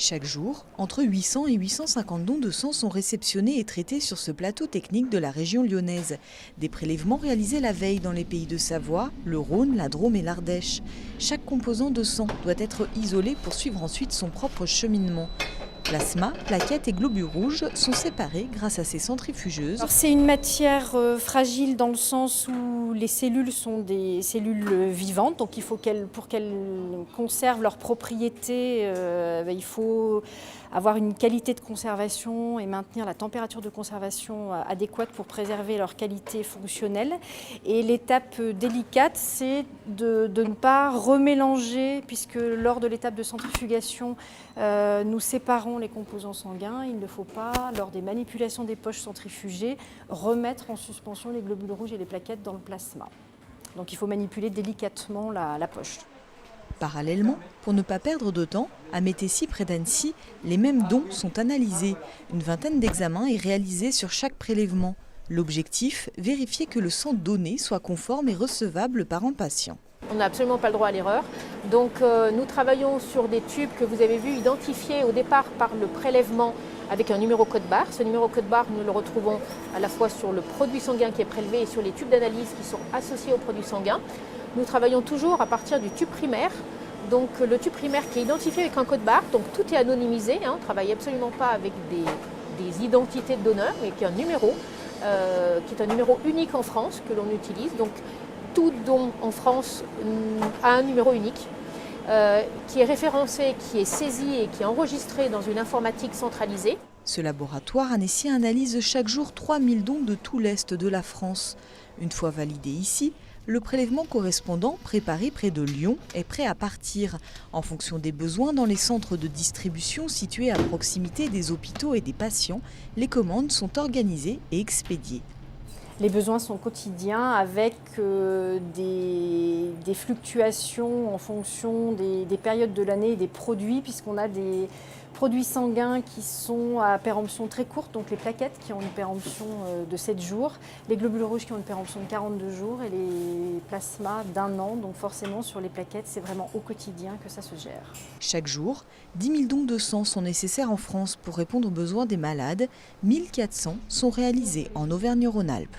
Chaque jour, entre 800 et 850 dons de sang sont réceptionnés et traités sur ce plateau technique de la région lyonnaise. Des prélèvements réalisés la veille dans les pays de Savoie, le Rhône, la Drôme et l'Ardèche. Chaque composant de sang doit être isolé pour suivre ensuite son propre cheminement. Plasma, plaquettes et globules rouges sont séparés grâce à ces centrifugeuses. C'est une matière fragile dans le sens où les cellules sont des cellules vivantes, donc il faut pour qu'elles conservent leurs propriétés, il faut avoir une qualité de conservation et maintenir la température de conservation adéquate pour préserver leur qualité fonctionnelle. Et l'étape délicate, c'est de ne pas remélanger, puisque lors de l'étape de centrifugation, nous séparons les composants sanguins. Il ne faut pas, lors des manipulations des poches centrifugées, remettre en suspension les globules rouges et les plaquettes dans le plasma. Donc il faut manipuler délicatement la poche. Parallèlement, pour ne pas perdre de temps, à Métessy, près d'Annecy, les mêmes dons sont analysés. Une vingtaine d'examens est réalisée sur chaque prélèvement. L'objectif, vérifier que le sang donné soit conforme et recevable par un patient. On n'a absolument pas le droit à l'erreur. Donc nous travaillons sur des tubes que vous avez vus identifiés au départ par le prélèvement avec un numéro code-barre. Ce numéro code-barre, nous le retrouvons à la fois sur le produit sanguin qui est prélevé et sur les tubes d'analyse qui sont associés au produit sanguin. Nous travaillons toujours à partir du tube primaire. Donc le tube primaire qui est identifié avec un code-barre, donc tout est anonymisé. On ne travaille absolument pas avec des identités de donneurs, mais qui est un numéro, qui est un numéro unique en France que l'on utilise. Donc tout don en France a un numéro unique qui est référencé, qui est saisi et qui est enregistré dans une informatique centralisée. Ce laboratoire annécien analyse chaque jour 3000 dons de tout l'Est de la France. Une fois validé ici, le prélèvement correspondant, préparé près de Lyon, est prêt à partir. En fonction des besoins dans les centres de distribution situés à proximité des hôpitaux et des patients, les commandes sont organisées et expédiées. Les besoins sont quotidiens avec des fluctuations en fonction des périodes de l'année et des produits, puisqu'on a des produits sanguins qui sont à péremption très courte, donc les plaquettes qui ont une péremption de 7 jours, les globules rouges qui ont une péremption de 42 jours et les plasmas d'1 an. Donc forcément sur les plaquettes, c'est vraiment au quotidien que ça se gère. Chaque jour, 10 000 dons de sang sont nécessaires en France pour répondre aux besoins des malades. 1400 sont réalisés en Auvergne-Rhône-Alpes.